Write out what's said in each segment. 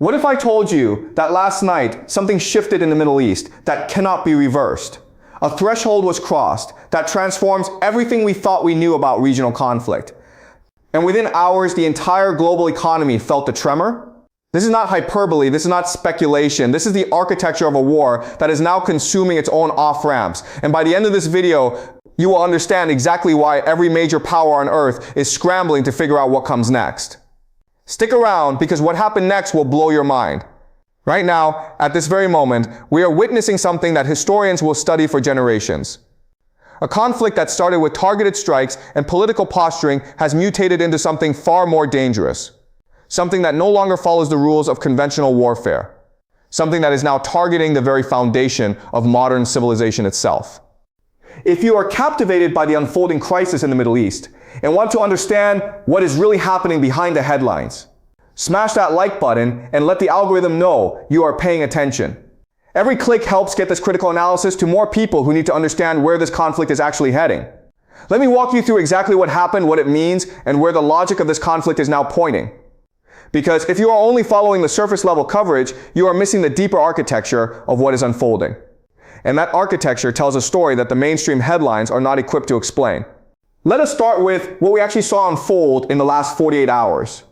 What if I told you that last night something shifted in the Middle East that cannot be reversed? A threshold was crossed that transforms everything we thought we knew about regional conflict. And within hours, the entire global economy felt the tremor. This is not hyperbole, this is not speculation, this is the architecture of a war that is now consuming its own off-ramps. And by the end of this video, you will understand exactly why every major power on Earth is scrambling to figure out what comes next. Stick around, because what happened next will blow your mind. Right now, at this very moment, we are witnessing something that historians will study for generations. A conflict that started with targeted strikes and political posturing has mutated into something far more dangerous. Something that no longer follows the rules of conventional warfare. Something that is now targeting the very foundation of modern civilization itself. If you are captivated by the unfolding crisis in the Middle East and want to understand what is really happening behind the headlines, smash that like button and let the algorithm know you are paying attention. Every click helps get this critical analysis to more people who need to understand where this conflict is actually heading. Let me walk you through exactly what happened, what it means, and where the logic of this conflict is now pointing. Because if you are only following the surface level coverage, you are missing the deeper architecture of what is unfolding. And that architecture tells a story that the mainstream headlines are not equipped to explain. Let us start with what we actually saw unfold in the last 48 hours.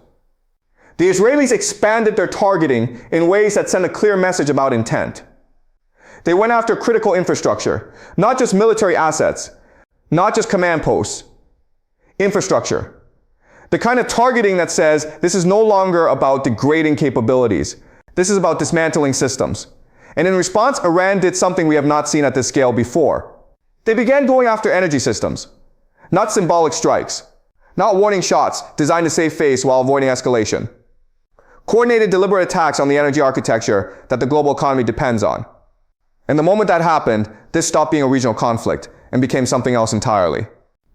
The Israelis expanded their targeting in ways that send a clear message about intent. They went after critical infrastructure, not just military assets, not just command posts. Infrastructure. The kind of targeting that says this is no longer about degrading capabilities. This is about dismantling systems. And in response, Iran did something we have not seen at this scale before. They began going after energy systems. Not symbolic strikes. Not warning shots designed to save face while avoiding escalation. Coordinated deliberate attacks on the energy architecture that the global economy depends on. And the moment that happened, this stopped being a regional conflict and became something else entirely.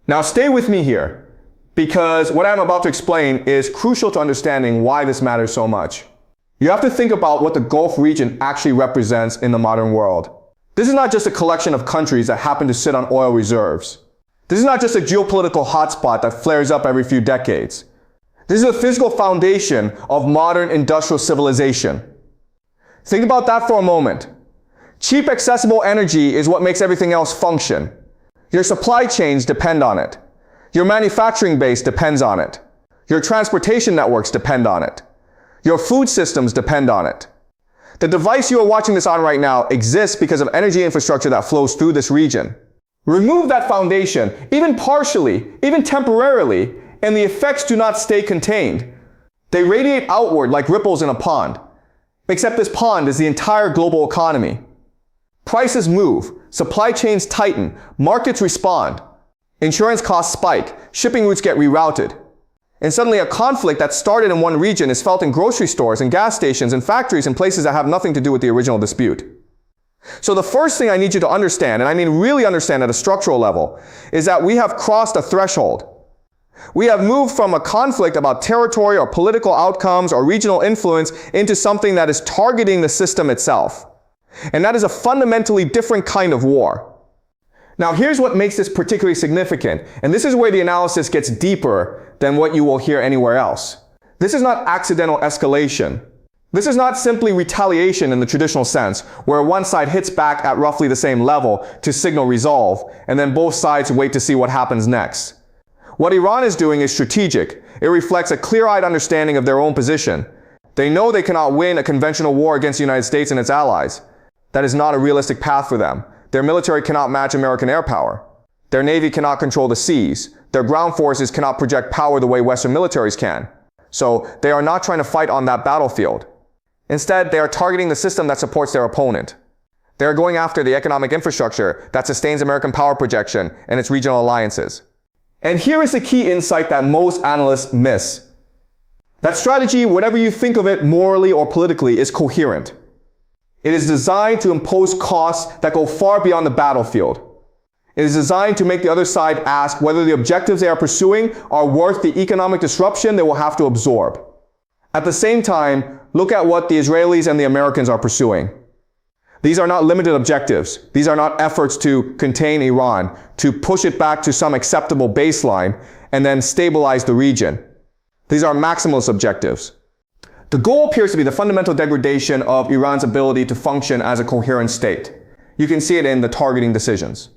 Now stay with me here, because what I'm about to explain is crucial to understanding why this matters so much. You have to think about what the Gulf region actually represents in the modern world. This is not just a collection of countries that happen to sit on oil reserves. This is not just a geopolitical hotspot that flares up every few decades. This is the physical foundation of modern industrial civilization. Think about that for a moment. Cheap, accessible energy is what makes everything else function. Your supply chains depend on it. Your manufacturing base depends on it. Your transportation networks depend on it. Your food systems depend on it. The device you are watching this on right now exists because of energy infrastructure that flows through this region. Remove that foundation, even partially, even temporarily, and the effects do not stay contained. They radiate outward like ripples in a pond. Except this pond is the entire global economy. Prices move, supply chains tighten, markets respond. Insurance costs spike, shipping routes get rerouted. And suddenly a conflict that started in one region is felt in grocery stores and gas stations and factories in places that have nothing to do with the original dispute. So the first thing I need you to understand, and I mean really understand at a structural level, is that we have crossed a threshold. We have moved from a conflict about territory or political outcomes or regional influence into something that is targeting the system itself. And that is a fundamentally different kind of war. Now here's what makes this particularly significant, and this is where the analysis gets deeper than what you will hear anywhere else. This is not accidental escalation. This is not simply retaliation in the traditional sense, where one side hits back at roughly the same level to signal resolve, and then both sides wait to see what happens next. What Iran is doing is strategic. It reflects a clear-eyed understanding of their own position. They know they cannot win a conventional war against the United States and its allies. That is not a realistic path for them. Their military cannot match American air power. Their navy cannot control the seas. Their ground forces cannot project power the way Western militaries can. So they are not trying to fight on that battlefield. Instead, they are targeting the system that supports their opponent. They are going after the economic infrastructure that sustains American power projection and its regional alliances. And here is the key insight that most analysts miss. That strategy, whatever you think of it morally or politically, is coherent. It is designed to impose costs that go far beyond the battlefield. It is designed to make the other side ask whether the objectives they are pursuing are worth the economic disruption they will have to absorb. At the same time, look at what the Israelis and the Americans are pursuing. These are not limited objectives. These are not efforts to contain Iran, to push it back to some acceptable baseline, and then stabilize the region. These are maximalist objectives. The goal appears to be the fundamental degradation of Iran's ability to function as a coherent state. You can see it in the targeting decisions,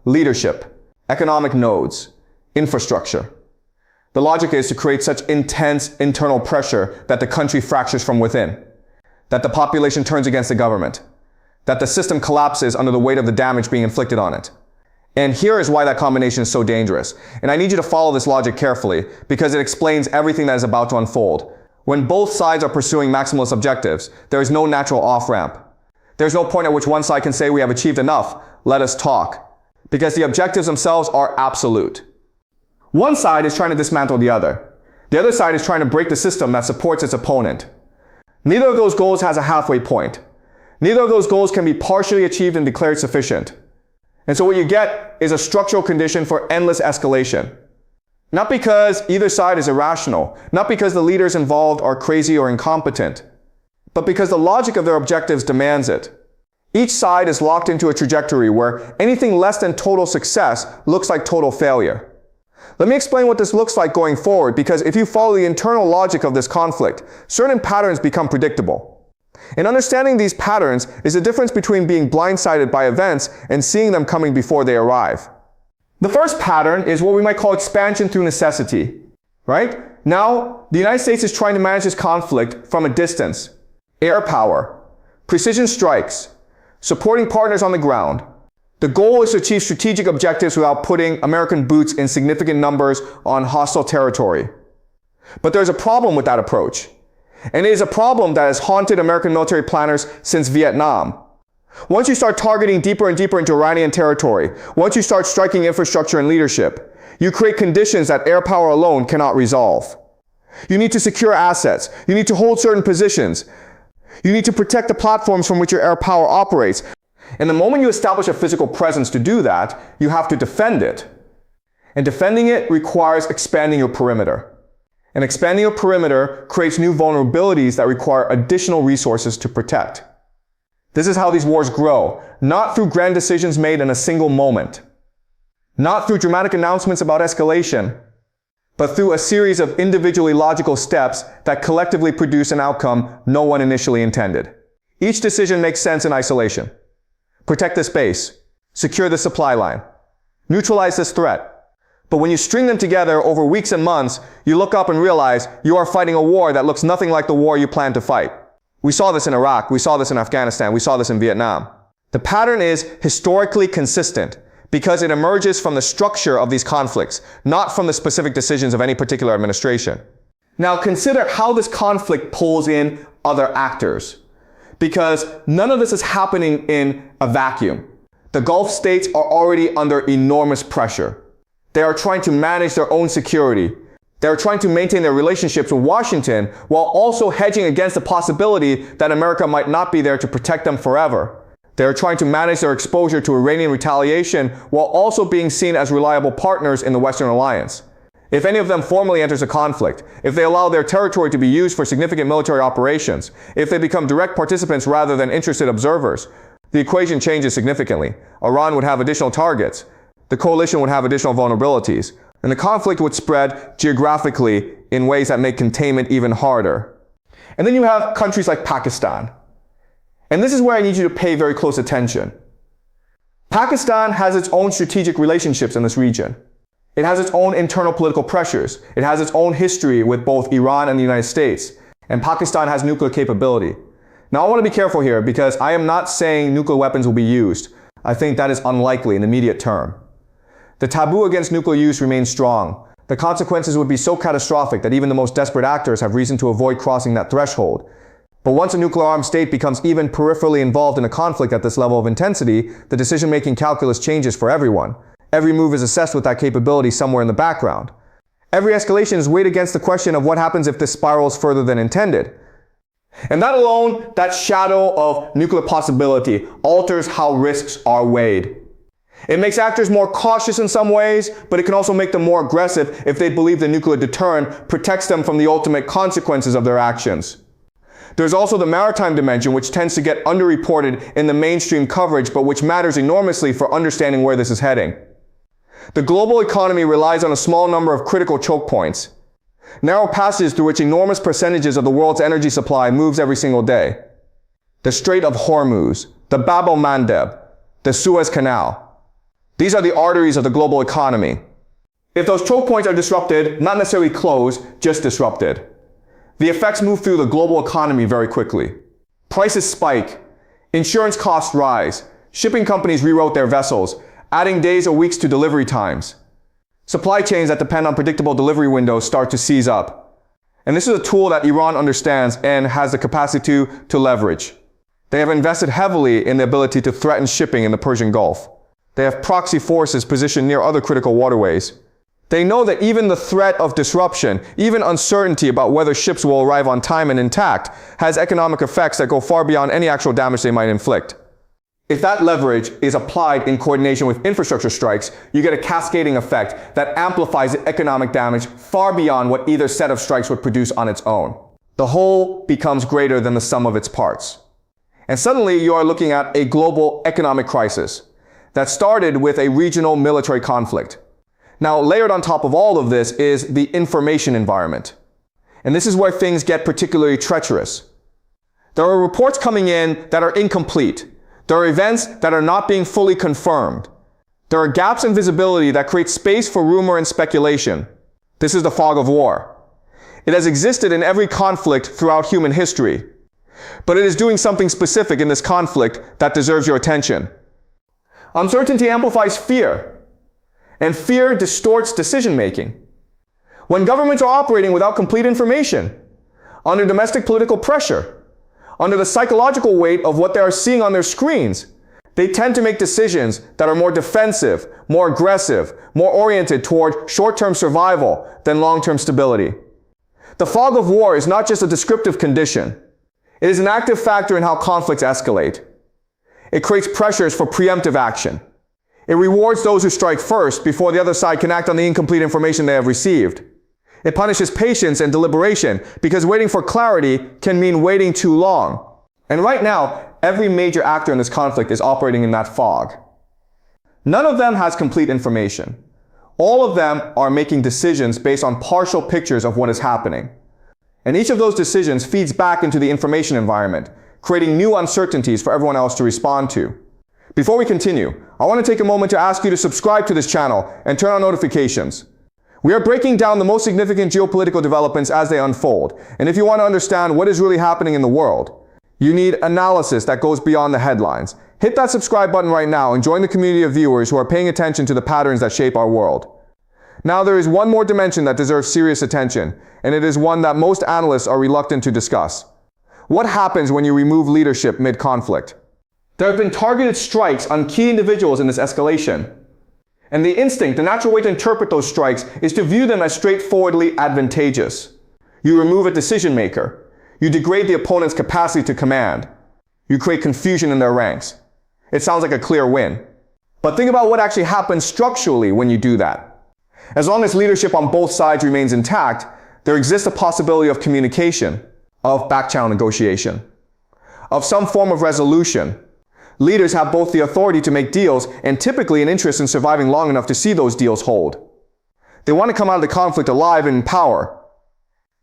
leadership, economic nodes, infrastructure. The logic is to create such intense internal pressure that the country fractures from within, that the population turns against the government, that the system collapses under the weight of the damage being inflicted on it. And here is why that combination is so dangerous. And I need you to follow this logic carefully because it explains everything that is about to unfold. When both sides are pursuing maximalist objectives, there is no natural off-ramp. There's no point at which one side can say we have achieved enough, let us talk. Because the objectives themselves are absolute. One side is trying to dismantle the other. The other side is trying to break the system that supports its opponent. Neither of those goals has a halfway point. Neither of those goals can be partially achieved and declared sufficient. And so what you get is a structural condition for endless escalation. Not because either side is irrational, not because the leaders involved are crazy or incompetent, but because the logic of their objectives demands it. Each side is locked into a trajectory where anything less than total success looks like total failure. Let me explain what this looks like going forward, because if you follow the internal logic of this conflict, certain patterns become predictable. And understanding these patterns is the difference between being blindsided by events and seeing them coming before they arrive. The first pattern is what we might call expansion through necessity, right? Now, the United States is trying to manage this conflict from a distance. Air power, precision strikes, supporting partners on the ground. The goal is to achieve strategic objectives without putting American boots in significant numbers on hostile territory. But there's a problem with that approach. And it is a problem that has haunted American military planners since Vietnam. Once you start targeting deeper and deeper into Iranian territory, once you start striking infrastructure and leadership, you create conditions that air power alone cannot resolve. You need to secure assets. You need to hold certain positions. You need to protect the platforms from which your air power operates. And the moment you establish a physical presence to do that, you have to defend it. And defending it requires expanding your perimeter. And expanding your perimeter creates new vulnerabilities that require additional resources to protect. This is how these wars grow, not through grand decisions made in a single moment, not through dramatic announcements about escalation, but through a series of individually logical steps that collectively produce an outcome no one initially intended. Each decision makes sense in isolation. Protect this base, secure the supply line, neutralize this threat. But when you string them together over weeks and months, you look up and realize you are fighting a war that looks nothing like the war you planned to fight. We saw this in Iraq, we saw this in Afghanistan, we saw this in Vietnam. The pattern is historically consistent because it emerges from the structure of these conflicts, not from the specific decisions of any particular administration. Now consider how this conflict pulls in other actors, because none of this is happening in a vacuum. The Gulf states are already under enormous pressure. They are trying to manage their own security. They are trying to maintain their relationships with Washington while also hedging against the possibility that America might not be there to protect them forever. They are trying to manage their exposure to Iranian retaliation while also being seen as reliable partners in the Western alliance. If any of them formally enters a conflict, if they allow their territory to be used for significant military operations, if they become direct participants rather than interested observers, the equation changes significantly. Iran would have additional targets. The coalition would have additional vulnerabilities, and the conflict would spread geographically in ways that make containment even harder. And then you have countries like Pakistan. And this is where I need you to pay very close attention. Pakistan has its own strategic relationships in this region. It has its own internal political pressures. It has its own history with both Iran and the United States. And Pakistan has nuclear capability. Now I want to be careful here because I am not saying nuclear weapons will be used. I think that is unlikely in the immediate term. The taboo against nuclear use remains strong. The consequences would be so catastrophic that even the most desperate actors have reason to avoid crossing that threshold. But once a nuclear-armed state becomes even peripherally involved in a conflict at this level of intensity, the decision-making calculus changes for everyone. Every move is assessed with that capability somewhere in the background. Every escalation is weighed against the question of what happens if this spirals further than intended. And that alone, that shadow of nuclear possibility, alters how risks are weighed. It makes actors more cautious in some ways, but it can also make them more aggressive if they believe the nuclear deterrent protects them from the ultimate consequences of their actions. There's also the maritime dimension, which tends to get underreported in the mainstream coverage, but which matters enormously for understanding where this is heading. The global economy relies on a small number of critical choke points. narrow passages through which enormous percentages of the world's energy supply moves every single day. The Strait of Hormuz, the Bab el Mandeb, the Suez Canal. These are the arteries of the global economy. If those choke points are disrupted, not necessarily closed, just disrupted, the effects move through the global economy very quickly. Prices spike, insurance costs rise, shipping companies reroute their vessels, adding days or weeks to delivery times. Supply chains that depend on predictable delivery windows start to seize up. And this is a tool that Iran understands and has the capacity to leverage. They have invested heavily in the ability to threaten shipping in the Persian Gulf. They have proxy forces positioned near other critical waterways. They know that even the threat of disruption, even uncertainty about whether ships will arrive on time and intact, has economic effects that go far beyond any actual damage they might inflict. If that leverage is applied in coordination with infrastructure strikes, you get a cascading effect that amplifies the economic damage far beyond what either set of strikes would produce on its own. The whole becomes greater than the sum of its parts. And suddenly you are looking at a global economic crisis that started with a regional military conflict. Now, layered on top of all of this is the information environment. And this is where things get particularly treacherous. There are reports coming in that are incomplete. There are events that are not being fully confirmed. There are gaps in visibility that create space for rumor and speculation. This is the fog of war. It has existed in every conflict throughout human history. But it is doing something specific in this conflict that deserves your attention. Uncertainty amplifies fear. And fear distorts decision-making. When governments are operating without complete information, under domestic political pressure, under the psychological weight of what they are seeing on their screens, they tend to make decisions that are more defensive, more aggressive, more oriented toward short-term survival than long-term stability. The fog of war is not just a descriptive condition. It is an active factor in how conflicts escalate. It creates pressures for preemptive action. It rewards those who strike first before the other side can act on the incomplete information they have received. It punishes patience and deliberation because waiting for clarity can mean waiting too long. And right now, every major actor in this conflict is operating in that fog. None of them has complete information. All of them are making decisions based on partial pictures of what is happening. And each of those decisions feeds back into the information environment, creating new uncertainties for everyone else to respond to. Before we continue, I want to take a moment to ask you to subscribe to this channel and turn on notifications. We are breaking down the most significant geopolitical developments as they unfold, and if you want to understand what is really happening in the world, you need analysis that goes beyond the headlines. Hit that subscribe button right now and join the community of viewers who are paying attention to the patterns that shape our world. Now there is one more dimension that deserves serious attention, and it is one that most analysts are reluctant to discuss. What happens when you remove leadership mid-conflict? There have been targeted strikes on key individuals in this escalation. And the instinct, the natural way to interpret those strikes is to view them as straightforwardly advantageous. You remove a decision maker. You degrade the opponent's capacity to command. You create confusion in their ranks. It sounds like a clear win. But think about what actually happens structurally when you do that. As long as leadership on both sides remains intact, there exists a possibility of communication, of back-channel negotiation, of some form of resolution. Leaders have both the authority to make deals and typically an interest in surviving long enough to see those deals hold. They want to come out of the conflict alive and in power.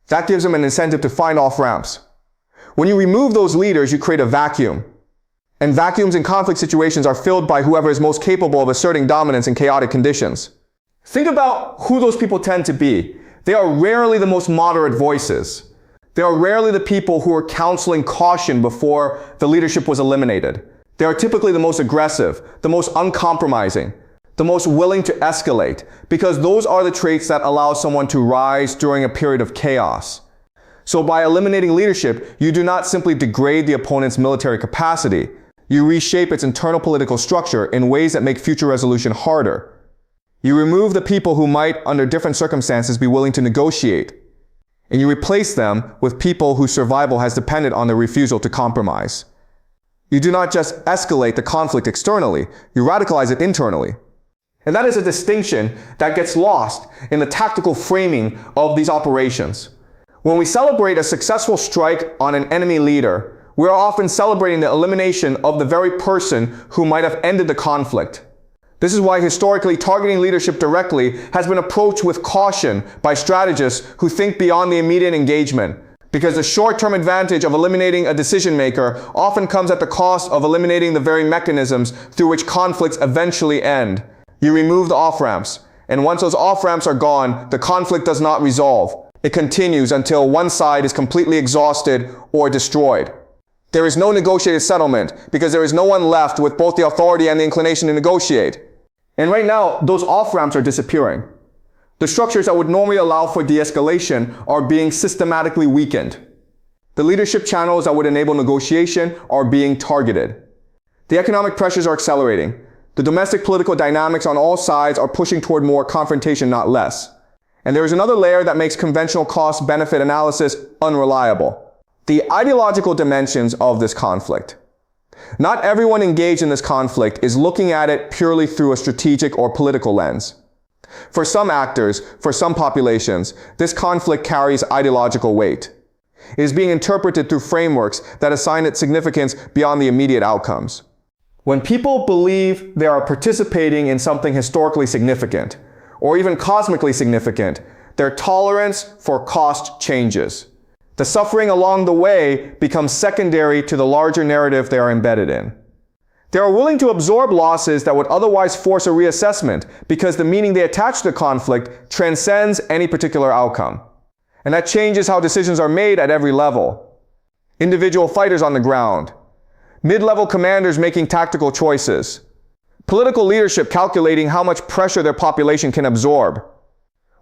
That gives them an incentive to find off-ramps. When you remove those leaders, you create a vacuum. And vacuums in conflict situations are filled by whoever is most capable of asserting dominance in chaotic conditions. Think about who those people tend to be. They are rarely the most moderate voices. They are rarely the people who are counseling caution before the leadership was eliminated. They are typically the most aggressive, the most uncompromising, the most willing to escalate, because those are the traits that allow someone to rise during a period of chaos. So by eliminating leadership, you do not simply degrade the opponent's military capacity. You reshape its internal political structure in ways that make future resolution harder. You remove the people who might, under different circumstances, be willing to negotiate. And you replace them with people whose survival has depended on their refusal to compromise. You do not just escalate the conflict externally, you radicalize it internally. And that is a distinction that gets lost in the tactical framing of these operations. When we celebrate a successful strike on an enemy leader, we are often celebrating the elimination of the very person who might have ended the conflict. This is why historically targeting leadership directly has been approached with caution by strategists who think beyond the immediate engagement, because the short-term advantage of eliminating a decision maker often comes at the cost of eliminating the very mechanisms through which conflicts eventually end. You remove the off-ramps, and once those off-ramps are gone, the conflict does not resolve. It continues until one side is completely exhausted or destroyed. There is no negotiated settlement because there is no one left with both the authority and the inclination to negotiate. And right now, those off-ramps are disappearing. The structures that would normally allow for de-escalation are being systematically weakened. The leadership channels that would enable negotiation are being targeted. The economic pressures are accelerating. The domestic political dynamics on all sides are pushing toward more confrontation, not less. And there is another layer that makes conventional cost-benefit analysis unreliable: the ideological dimensions of this conflict. Not everyone engaged in this conflict is looking at it purely through a strategic or political lens. For some actors, for some populations, this conflict carries ideological weight. It is being interpreted through frameworks that assign it significance beyond the immediate outcomes. When people believe they are participating in something historically significant, or even cosmically significant, their tolerance for cost changes. The suffering along the way becomes secondary to the larger narrative they are embedded in. They are willing to absorb losses that would otherwise force a reassessment because the meaning they attach to the conflict transcends any particular outcome. And that changes how decisions are made at every level. Individual fighters on the ground, mid-level commanders making tactical choices, political leadership calculating how much pressure their population can absorb.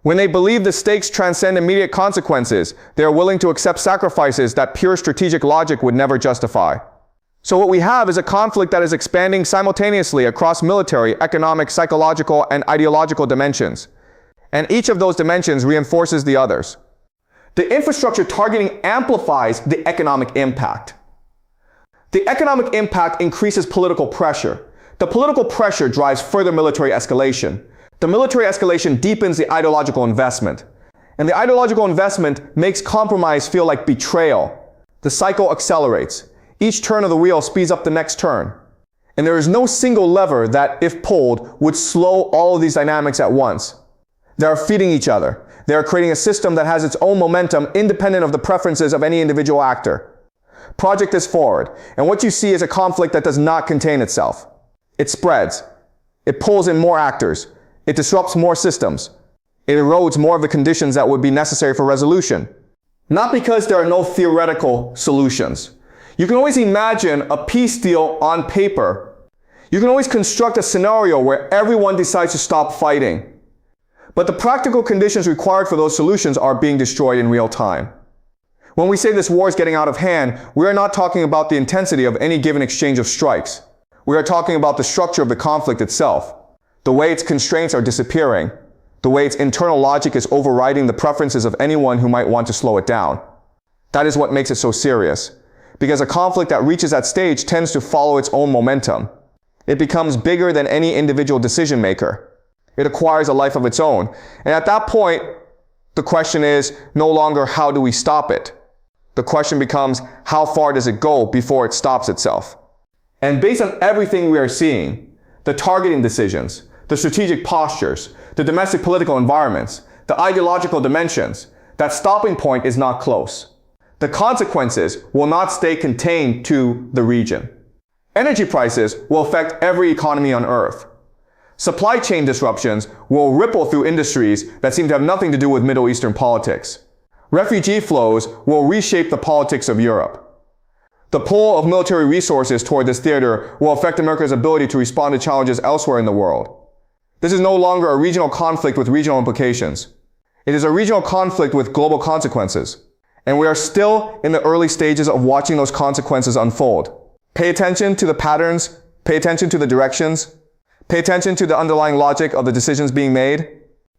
When they believe the stakes transcend immediate consequences, they are willing to accept sacrifices that pure strategic logic would never justify. So what we have is a conflict that is expanding simultaneously across military, economic, psychological, and ideological dimensions. And each of those dimensions reinforces the others. The infrastructure targeting amplifies the economic impact. The economic impact increases political pressure. The political pressure drives further military escalation. The military escalation deepens the ideological investment. And the ideological investment makes compromise feel like betrayal. The cycle accelerates. Each turn of the wheel speeds up the next turn. And there is no single lever that, if pulled, would slow all of these dynamics at once. They are feeding each other. They are creating a system that has its own momentum independent of the preferences of any individual actor. Project this forward, and what you see is a conflict that does not contain itself. It spreads. It pulls in more actors. It disrupts more systems. It erodes more of the conditions that would be necessary for resolution. Not because there are no theoretical solutions. You can always imagine a peace deal on paper. You can always construct a scenario where everyone decides to stop fighting. But the practical conditions required for those solutions are being destroyed in real time. When we say this war is getting out of hand, we are not talking about the intensity of any given exchange of strikes. We are talking about the structure of the conflict itself, the way its constraints are disappearing, the way its internal logic is overriding the preferences of anyone who might want to slow it down. That is what makes it so serious, because a conflict that reaches that stage tends to follow its own momentum. It becomes bigger than any individual decision maker. It acquires a life of its own. And at that point, the question is no longer how do we stop it? The question becomes how far does it go before it stops itself? And based on everything we are seeing, the targeting decisions, the strategic postures, the domestic political environments, the ideological dimensions, that stopping point is not close. The consequences will not stay contained to the region. Energy prices will affect every economy on Earth. Supply chain disruptions will ripple through industries that seem to have nothing to do with Middle Eastern politics. Refugee flows will reshape the politics of Europe. The pull of military resources toward this theater will affect America's ability to respond to challenges elsewhere in the world. This is no longer a regional conflict with regional implications. It is a regional conflict with global consequences. And we are still in the early stages of watching those consequences unfold. Pay attention to the patterns, pay attention to the directions, pay attention to the underlying logic of the decisions being made.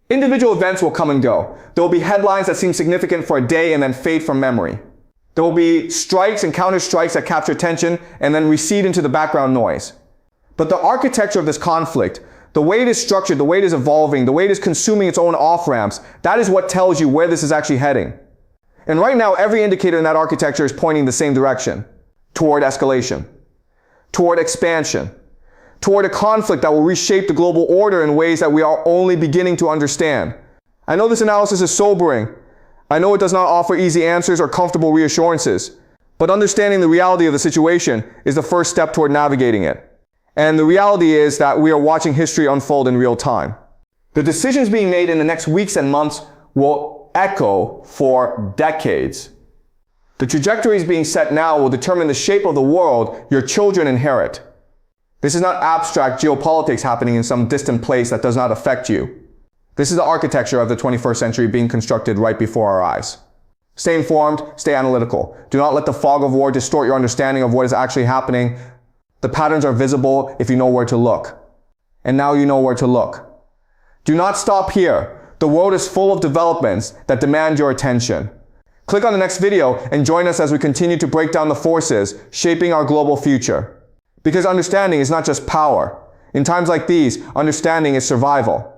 Individual events will come and go. There will be headlines that seem significant for a day and then fade from memory. There will be strikes and counter-strikes that capture attention and then recede into the background noise. But the architecture of this conflict, the way it is structured, the way it is evolving, the way it is consuming its own off-ramps, that is what tells you where this is actually heading. And right now, every indicator in that architecture is pointing the same direction, toward escalation, toward expansion, toward a conflict that will reshape the global order in ways that we are only beginning to understand. I know this analysis is sobering. I know it does not offer easy answers or comfortable reassurances, but understanding the reality of the situation is the first step toward navigating it. And the reality is that we are watching history unfold in real time. The decisions being made in the next weeks and months will echo for decades. The trajectories being set now will determine the shape of the world your children inherit. This is not abstract geopolitics happening in some distant place that does not affect you. This is the architecture of the 21st century being constructed right before our eyes. Stay informed, stay analytical. Do not let the fog of war distort your understanding of what is actually happening. The patterns are visible if you know where to look. And now you know where to look. Do not stop here. The world is full of developments that demand your attention. Click on the next video and join us as we continue to break down the forces shaping our global future. Because understanding is not just power. In times like these, understanding is survival.